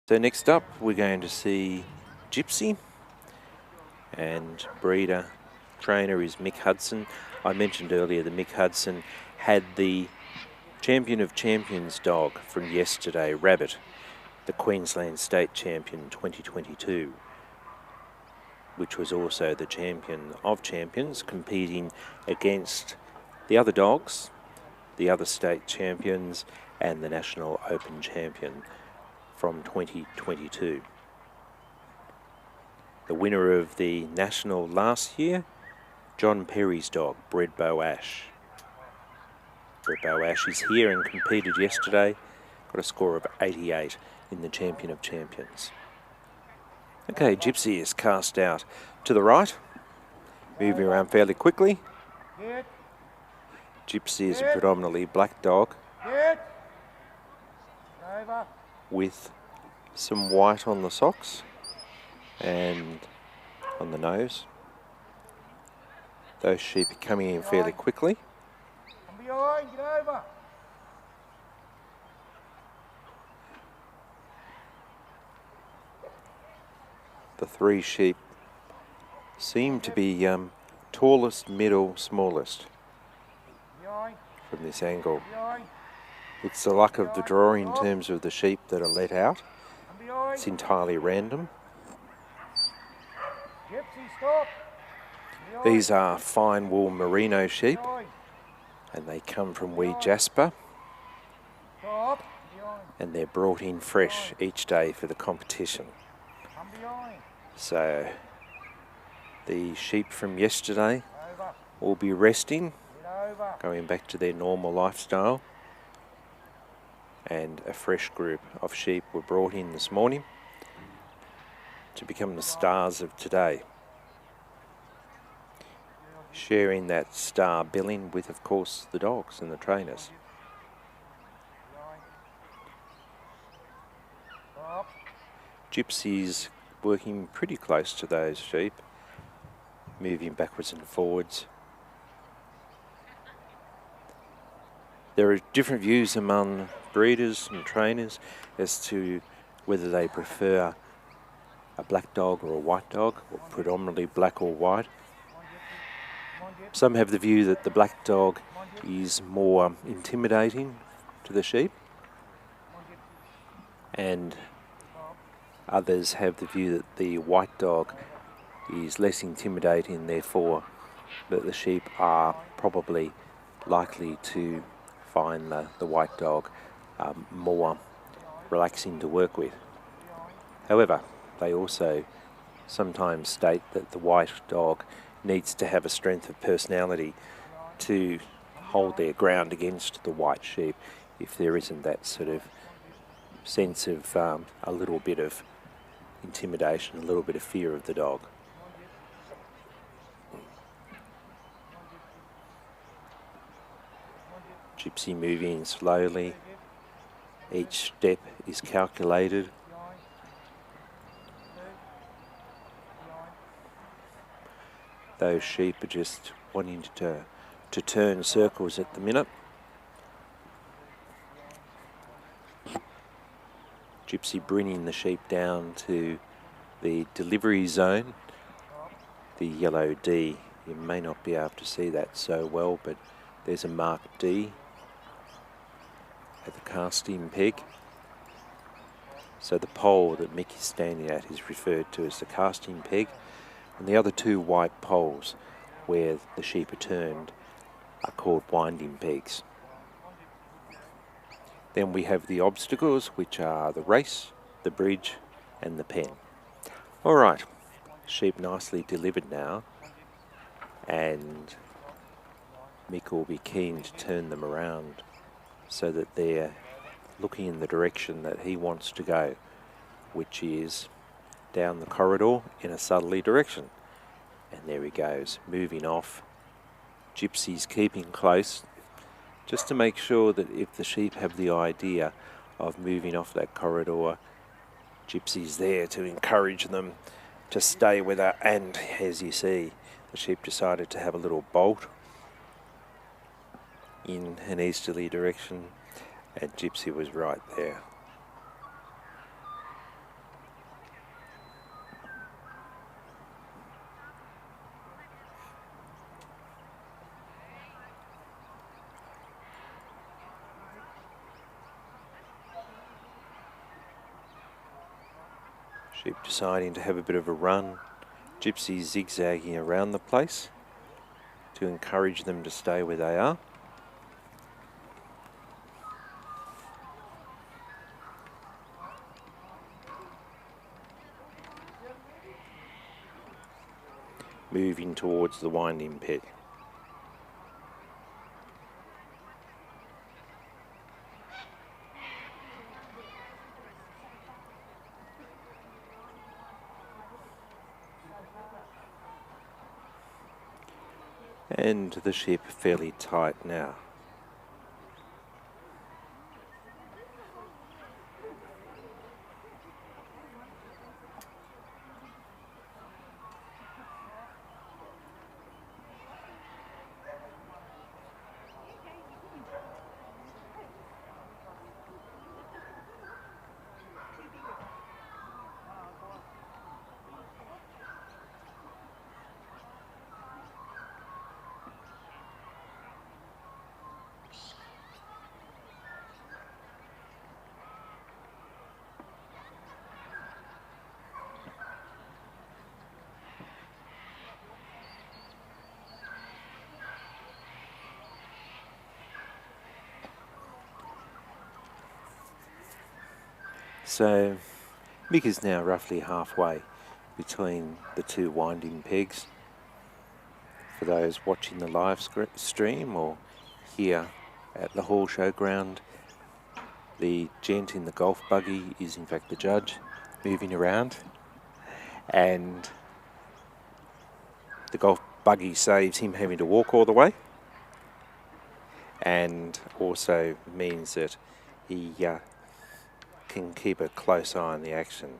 So next up we're going to see Gypsy, and breeder trainer is Mick Hudson. I mentioned earlier that Mick Hudson had the Champion of Champions dog from yesterday, Rabbit, the Queensland State Champion 2022, which was also the Champion of Champions, competing against the other dogs, the other state champions and the National Open Champion from 2022. The winner of the National last year, John Perry's dog, Bred Beau Ash. Bred Beau Ash is here and competed yesterday, got a score of 88 in the Champion of Champions. Okay, Gypsy is cast out to the right, moving around fairly quickly. Gypsy is a predominantly black dog with some white on the socks and on the nose. Those sheep are coming in fairly quickly. The three sheep seem to be tallest, middle, smallest from this angle. It's the luck of the draw in terms of the sheep that are let out. It's entirely random. These are fine wool merino sheep, and they come from wee Jasper, and they're brought in fresh each day for the competition. So the sheep from yesterday will be resting, going back to their normal lifestyle, and a fresh group of sheep were brought in this morning to become the stars of today, sharing that star billing with, of course, the dogs and the trainers. Gypsy's working pretty close to those sheep, moving backwards and forwards. There are different views among breeders and trainers as to whether they prefer a black dog or a white dog, or predominantly black or white. Some have the view that the black dog is more intimidating to the sheep, and others have the view that the white dog is less intimidating, therefore that the sheep are probably likely to find the white dog more relaxing to work with. However, they also sometimes state that the white dog needs to have a strength of personality to hold their ground against the white sheep if there isn't that sort of sense of a little bit of intimidation, a little bit of fear of the dog. Gypsy moving slowly. Each step is calculated. Those sheep are just wanting to turn circles at the minute. Gypsy bringing the sheep down to the delivery zone, the yellow D. You may not be able to see that so well, but there's a marked D at the casting peg. So the pole that Mick is standing at is referred to as the casting peg, and the other two white poles where the sheep are turned are called winding pegs. Then we have the obstacles, which are the race, the bridge and the pen. All right, sheep nicely delivered now, and Mick will be keen to turn them around so that they're looking in the direction that he wants to go, which is down the corridor in a southerly direction. And there he goes, moving off. Gypsy's keeping close, just to make sure that if the sheep have the idea of moving off that corridor, Gypsy's there to encourage them to stay with her. And as you see, the sheep decided to have a little bolt in an easterly direction, and Gypsy was right there. Sheep deciding to have a bit of a run. Gypsy zigzagging around the place to encourage them to stay where they are. Moving towards the winding pit. And the sheep fairly tight now. So Mick is now roughly halfway between the two winding pegs. For those watching the live stream or here at the Hall Showground, the gent in the golf buggy is in fact the judge, moving around, and the golf buggy saves him having to walk all the way, and also means that he can keep a close eye on the action.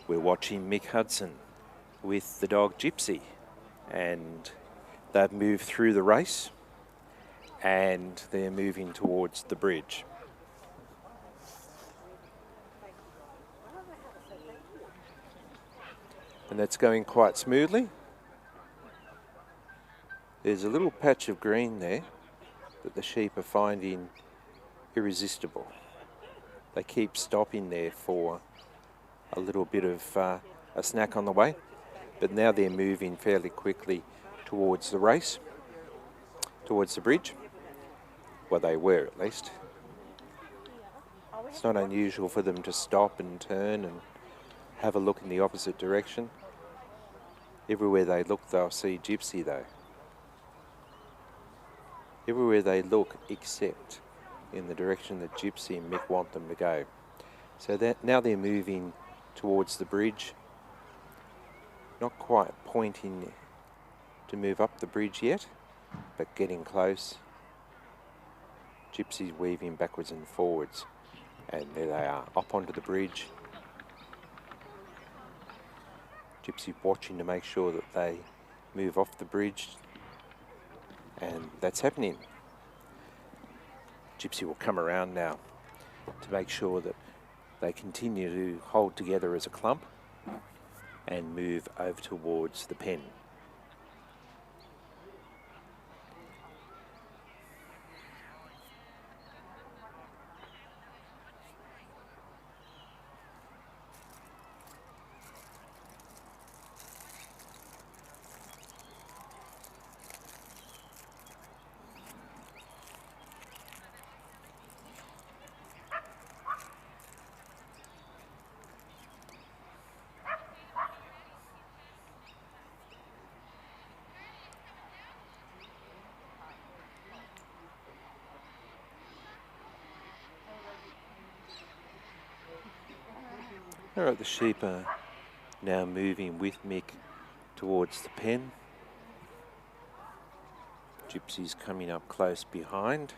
We're watching Mick Hudson with the dog Gypsy, and they've moved through the race and they're moving towards the bridge. And that's going quite smoothly. There's a little patch of green there that the sheep are finding irresistible. They keep stopping there for a little bit of a snack on the way, but now they're moving fairly quickly towards the race, towards the bridge. Well, they were at least. It's not unusual for them to stop and turn and have a look in the opposite direction. Everywhere they look, they'll see Gypsy though. Everywhere they look except in the direction that Gypsy and Mick want them to go. So that now they're moving towards the bridge. Not quite pointing to move up the bridge yet, but getting close. Gypsy's weaving backwards and forwards. And there they are, up onto the bridge. Gypsy watching to make sure that they move off the bridge. And that's happening. Gypsy will come around now to make sure that they continue to hold together as a clump and move over towards the pen. Alright, the sheep are now moving with Mick towards the pen. Gypsy's coming up close behind.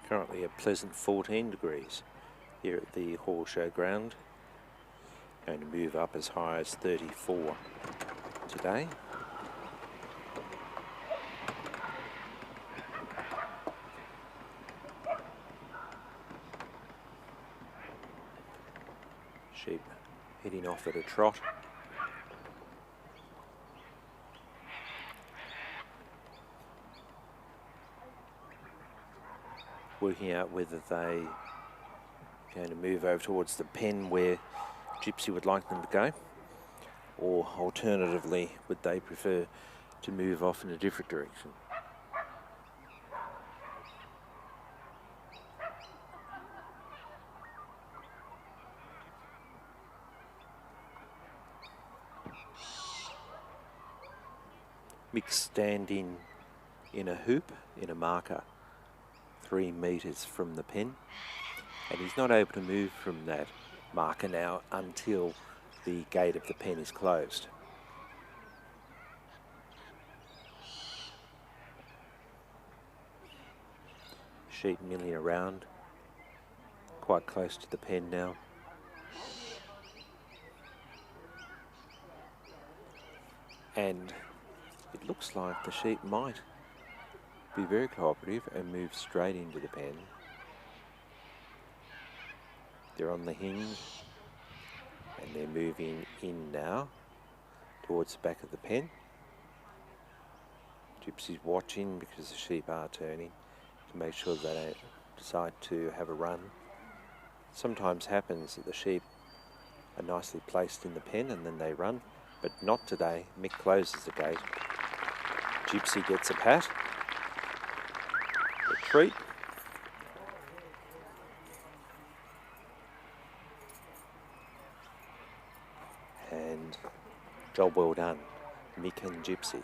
Currently a pleasant 14 degrees here at the Horse Show ground. Going to move up as high as 34 today. Sheep heading off at a trot. Working out whether they going to move over towards the pen where Gypsy would like them to go, or alternatively would they prefer to move off in a different direction. Mick's standing in a hoop, in a marker, 3 metres from the pen, and he's not able to move from that marker now until the gate of the pen is closed. Sheep milling around, quite close to the pen now. And it looks like the sheep might be very cooperative and move straight into the pen. They're on the hinge and they're moving in now towards the back of the pen. Gypsy's watching because the sheep are turning to make sure they don't decide to have a run. Sometimes happens that the sheep are nicely placed in the pen and then they run, but not today. Mick closes the gate. Gypsy gets a pat, a treat. And job well done, Mick and Gypsy.